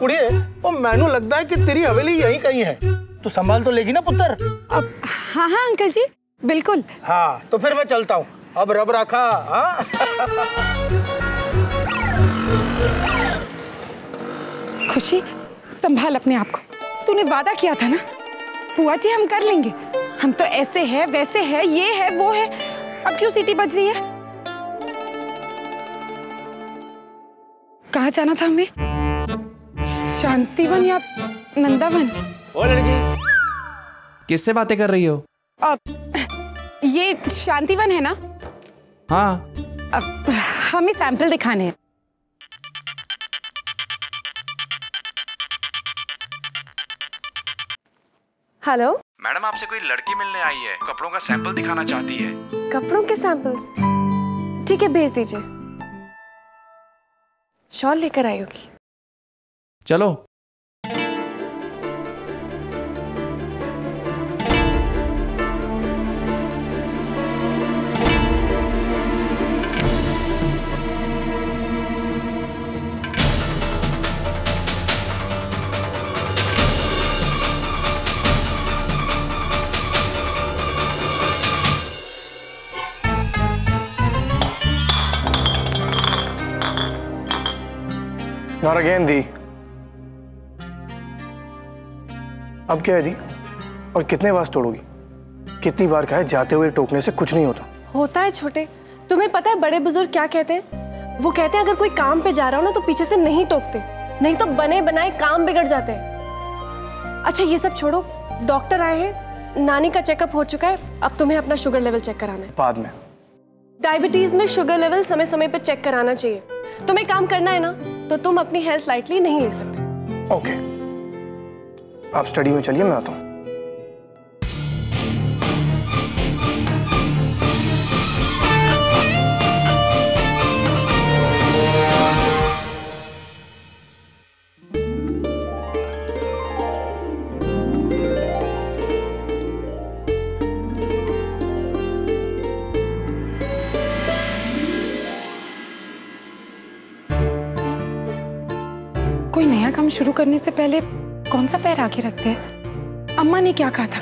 कुड़िए, वो मैनू लगता है कि तेरी हवेली यहीं कहीं है। तू संभाल तो लेगी ना पुत्र? अब हाँ हाँ अंकल जी, बिल्कुल। हाँ तो फिर मैं चलता हूँ, अब रब रखा। हाँ खुशी, संभाल अपने आप को। तूने वादा किया था ना, बुआ जी हम कर लेंगे। हम तो ऐसे है वैसे है, ये है वो है। अब क्यों सीटी बज रही है? कहाँ जाना था हमें? शांतिवन या नंदावन? ओ लड़की, किससे बातें कर रही हो? ये शांतिवन है ना? हाँ। हमें सैंपल दिखाने हैं। हेलो मैडम, आपसे कोई लड़की मिलने आई है, कपड़ों का सैंपल दिखाना चाहती है। कपड़ों के सैंपल्स? ठीक है, भेज दीजिए। शॉल लेकर आई होगी। चलो। Not again, दी। अब क्या है दी? और कितने बार तोड़ोगी? कितनी बार कहा है, जाते हुए टोकने से कुछ नहीं होता। होता है छोटे। तुम्हें पता है बड़े बुजुर्ग क्या कहते हैं? वो कहते हैं अगर कोई काम पे जा रहा हो ना तो पीछे से नहीं टोकते, नहीं तो बने बनाए काम बिगड़ जाते हैं। अच्छा ये सब छोड़ो, डॉक्टर आए हैं, नानी का चेकअप हो चुका है, अब तुम्हें अपना शुगर लेवल चेक कराना है। बाद में। डायबिटीज में शुगर लेवल समय समय पे चेक कराना चाहिए। तुम्हें काम करना है ना, तो तुम अपनी हेल्थ लाइटली नहीं ले सकते। ओके, आप स्टडी में चलिए, मैं आता हूँ। कोई नया काम शुरू करने से पहले कौन सा पैर आगे रखते हैं? अम्मा ने क्या कहा था,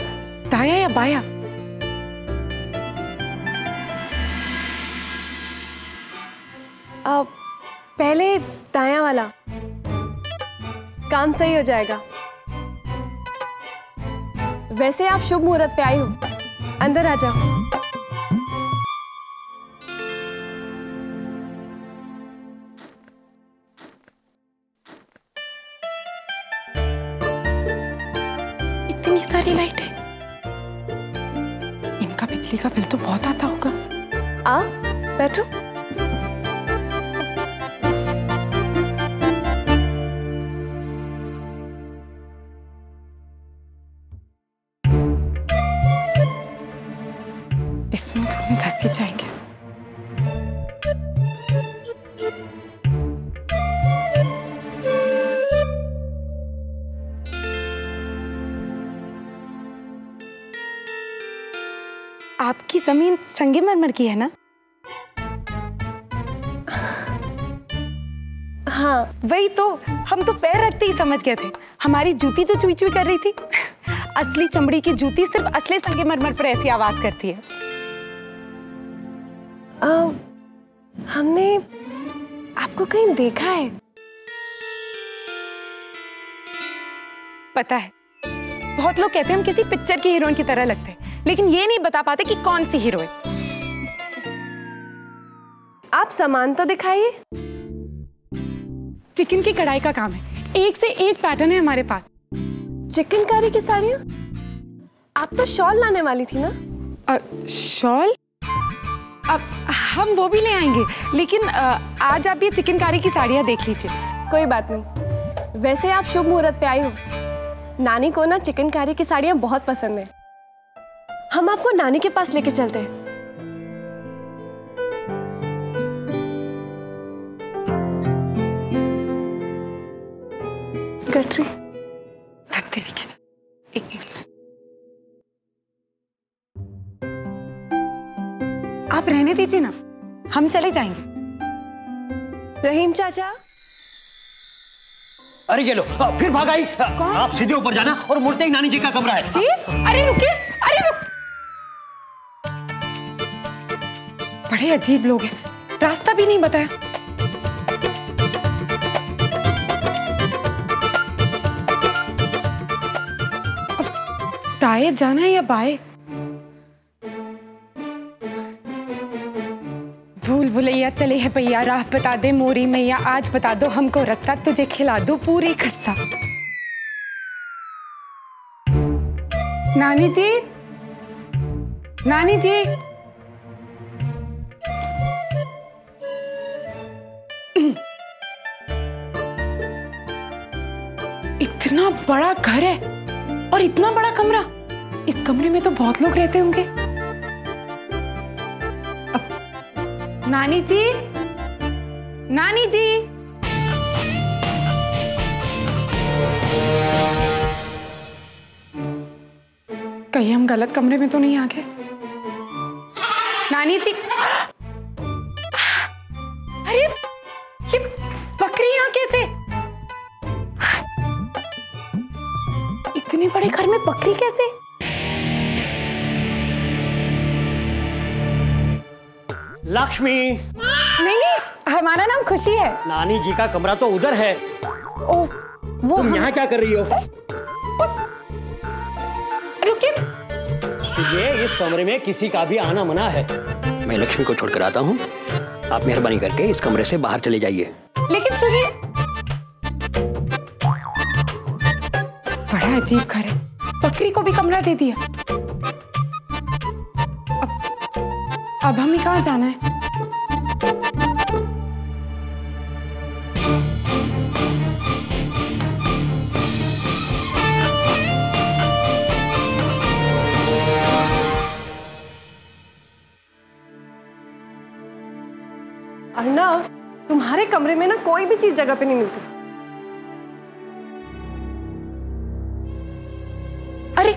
दाया या बाया? पहले दाया वाला, काम सही हो जाएगा। वैसे आप शुभ मुहूर्त पे आई हो, अंदर आ जाओ। सारी लाइट है, इनका बिजली का बिल तो बहुत आता होगा। आ बैठो। इसमें तो हम धस ही जाएंगे। आपकी जमीन संगमरमर की है ना? हाँ वही तो, हम तो पैर रखते ही समझ गए थे। हमारी जूती जो चुई चुई कर रही थी, असली चमड़ी की जूती सिर्फ असली संगमरमर पर ऐसी आवाज करती है। हमने आपको कहीं देखा है। पता है, बहुत लोग कहते हैं हम किसी पिक्चर की हीरोइन की तरह लगते हैं, लेकिन ये नहीं बता पाते कि कौन सी हीरोइन। आप सामान तो दिखाइए। चिकन की कढ़ाई का काम है, एक से एक पैटर्न है हमारे पास। चिकनकारी की साड़ियाँ? आप तो शॉल लाने वाली थी ना? शॉल? अब हम वो भी ले आएंगे, लेकिन आज आप ये चिकनकारी की साड़ियाँ देख लीजिए। कोई बात नहीं, वैसे आप शुभ मुहूर्त पे आई हो। नानी को ना चिकनकारी की साड़ियाँ बहुत पसंद है, हम आपको नानी के पास लेके चलते हैं। गटरी एक मिनट, आप रहने दीजिए ना, हम चले जाएंगे। रहीम चाचा, अरे ये लो, फिर भाग आई। आप सीधे ऊपर जाना और मुड़ते ही नानी जी का कमरा है। जी? अरे रुकिए, अरे रुक। बड़े अजीब लोग हैं, रास्ता भी नहीं बताया। दाएं जाना है या बाएं? भूल भुलैया चले है भैया, राह बता दे मोरी मैया, आज बता दो हमको रास्ता, तुझे खिला दो पूरी खस्ता। नानी जी, नानी जी, इतना बड़ा घर है और इतना बड़ा कमरा, इस कमरे में तो बहुत लोग रहते होंगे। नानी जी, नानी जी, कहीं हम गलत कमरे में तो नहीं आ गए? नानी जी, अरे ये बकरी यहाँ कैसे? इतने बड़े घर में बकरी कैसे? लक्ष्मी। नहीं नहीं, हमारा नाम खुशी है। नानी जी का कमरा तो उधर है। ओ, वो तुम यहाँ क्या कर रही हो? रुकिए। ये इस कमरे में किसी का भी आना मना है। मैं लक्ष्मी को छोड़कर आता हूँ, आप मेहरबानी करके इस कमरे से बाहर चले जाइए। लेकिन सुनिए, बड़ा अजीब घर है, बकरी को भी कमरा दे दिया। अब हमें कहाँ जाना है? अर्नव, तुम्हारे कमरे में ना कोई भी चीज जगह पे नहीं मिलती। अरे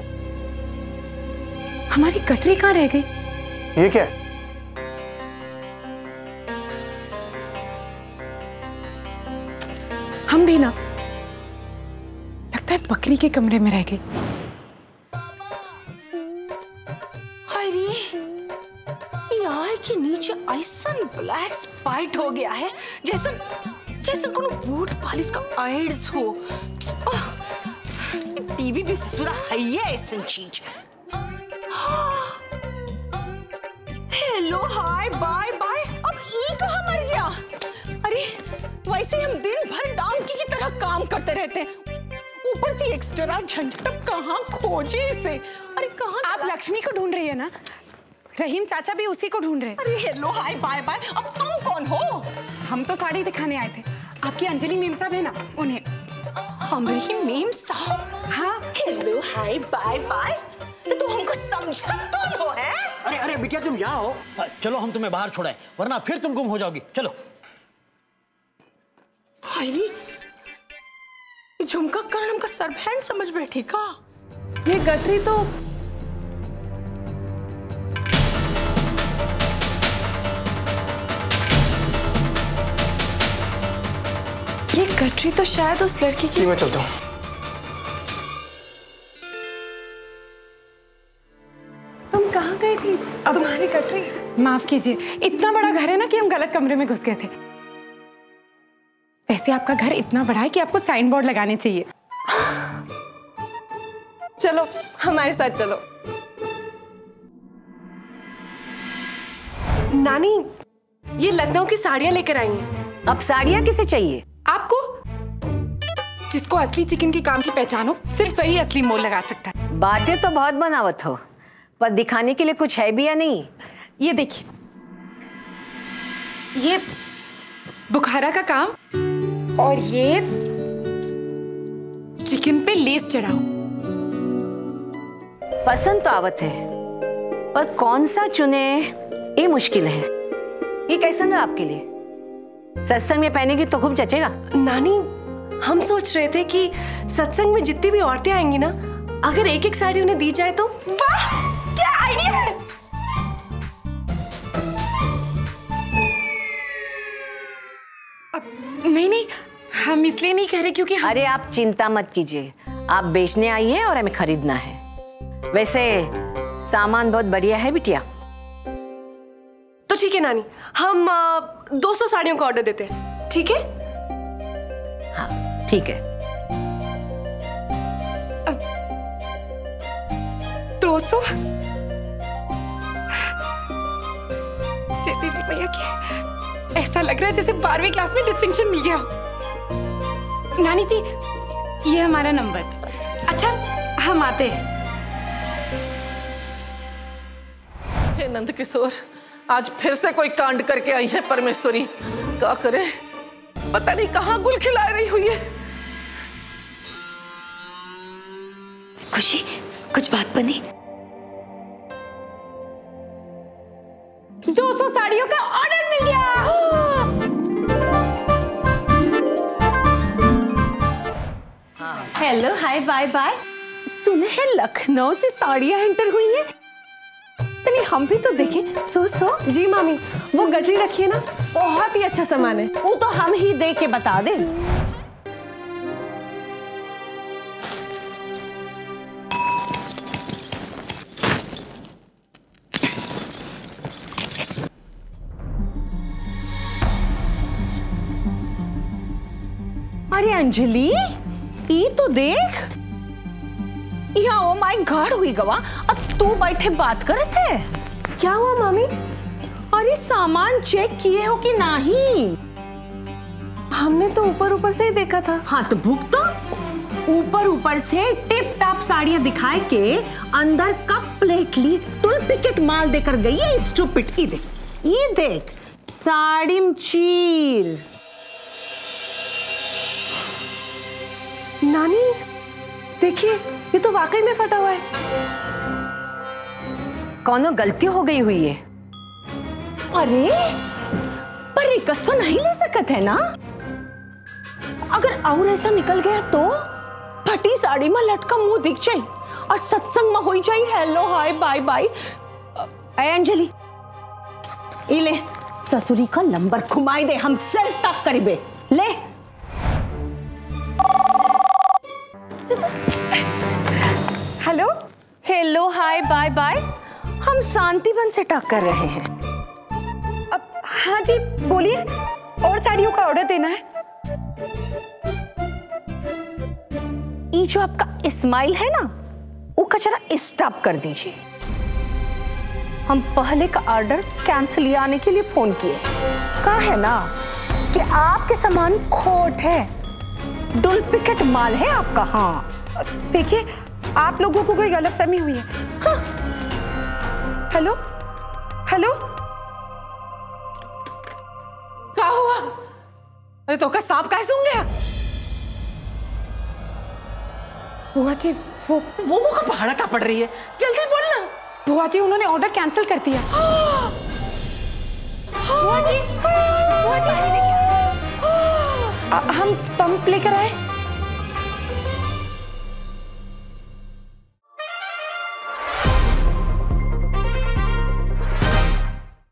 हमारी कटरी कहाँ रह गई? ये क्या है? हम भी ना, लगता है बकरी के कमरे में रह गई। अरे यार के नीचे ऐसा ब्लैक स्पाइट हो गया है जैसे जैसे कोनो बूट पालिश का एड्स हो। टीवी भी ससुरा है ये ऐसी चीज। हेलो हाय बाय बाय, अब ये कहाँ मर गया? अरे वैसे हम दिन भर डांकी की तरह काम करते रहते हैं, ऊपर से एक्स्ट्रा झंझट, कहाँ खोजे इसे? अरे कहाँ? आप लक्ष्मी को ढूंढ रही है ना? रहीम चाचा भी उसी को ढूंढ रहे हैं। अरे हेलो हाय बाय बाय, अब तुम कौन हो? हम तो साड़ी दिखाने आए थे, आपकी अंजलि मेम साहब है ना, उन्हें। हमारी मेम साहब? हाँ। हेलो हाय बाय बाय, तो तुम हमको समझा कौन हो? है अरे अरे बिटिया तुम यहाँ हो, चलो हम तुम्हें बाहर छोड़ाएं, वरना फिर तुम गुम हो जाओगी। चलो। हाय झुमका करण हमका सर्वहैंड समझ बैठी का? ये गठरी तो ये गठरी तो शायद उस लड़की की। मैं चलता हूँ। तुम कहाँ गई थी? अब तुम्हारी गठरी। माफ कीजिए, इतना बड़ा घर है ना कि हम गलत कमरे में घुस गए थे। वैसे आपका घर इतना बड़ा है कि आपको साइन बोर्ड लगाने चाहिए। चलो हमारे साथ चलो। नानी, ये लखनऊ की साड़ियाँ लेकर आई हैं। अब साड़ियाँ किसे चाहिए? आपको? जिसको असली चिकन के काम की पहचान हो, सिर्फ वही असली मोल लगा सकता है। बातें तो बहुत बनावत हो, पर दिखाने के लिए कुछ है भी या नहीं? ये देखिए, ये बुखारा का काम और ये चिकन पे लेस चढ़ाओ। पसंद तो आवत है, पर कौन सा चुने ये मुश्किल है। ये कैसा ना आपके लिए? सत्संग में पहनेगी तो खूब जचेगा। नानी, हम सोच रहे थे कि सत्संग में जितनी भी औरतें आएंगी ना, अगर एक एक साड़ी उन्हें दी जाए तो। वाह, क्या आइडिया है! नहीं नहीं, हम इसलिए नहीं कह रहे क्योंकि अरे आप चिंता मत कीजिए, आप बेचने आई हैं और हमें खरीदना है। वैसे सामान बहुत बढ़िया है बिटिया। तो ठीक है नानी, हम 200 साड़ियों का ऑर्डर देते हैं, ठीक है? हाँ ठीक है। 200 दीदी भैया की ऐसा लग रहा है जैसे 12वीं क्लास में डिस्टिंक्शन मिल गया। नानी जी, ये हमारा नंबर। अच्छा, हम आते हैं। हे नंद किशोर, आज फिर से कोई कांड करके आई है परमेश्वरी। क्या करे, पता नहीं कहाँ गुल खिला रही हुई है। खुशी, कुछ बात बनी? 200 साड़ियों का ऑर्डर मिल गया। Hello, hi, bye bye. सुने हैं लखनऊ से साड़ियां एंटर हुई हैं। तनी हम भी तो देखें। सो जी मामी, वो गठरी रखी है ना, बहुत ही अच्छा सामान है। वो तो हम ही दे के बता दे। अरे अंजलि, ये तो देख, या ओ माय गॉड हुई गवा। अब तू बैठे बात करे थे। क्या हुआ मामी? अरे सामान चेक किए हो कि नहीं? हमने तो ऊपर ऊपर से ही देखा था। हाँ तो भूख तो ऊपर ऊपर से टिप टॉप साड़ियां दिखाए के अंदर कंप्लीटली डुप्लीकेट माल देकर गई है स्टूपिड। ये देख साड़ी में चीर। नानी देखिए, ये तो वाकई में फटा हुआ है। कौनो गलती हो गई हुई है। अरे पर रिक्वेस्ट तो नहीं ले सकते है ना। अगर और ऐसा निकल गया तो फटी साड़ी में लटका मुंह दिख जाए और सत्संग में हो जाए hello hi bye bye. Anjali, ले ससुरी का नंबर घुमाई दे, हम सेल्फ टॉक करीबे। ले hello, hello hi bye bye. हम शांतिवन से टॉक कर रहे हैं। अब हाँ जी बोलिए, और साड़ियों का ऑर्डर देना है। ये जो आपका स्माइल है ना, वो कचरा स्टॉप कर दीजिए। हम पहले का ऑर्डर कैंसिल आने के लिए फोन किए। कहा है ना कि आपके सामान खोट है, डुप्लीकेट माल है आपका। हाँ देखिए, आप लोगों को कोई गलतफहमी हुई है। हाँ। हेलो हेलो, क्या हुआ? अरे तो का सांप कैसे सूंघ गया? बुआ जी वो का पहाड़ा का पड़ रही है, जल्दी बोलना। बुआ जी उन्होंने ऑर्डर कैंसिल कर दिया। बुआ जी हम पंप लेकर आए।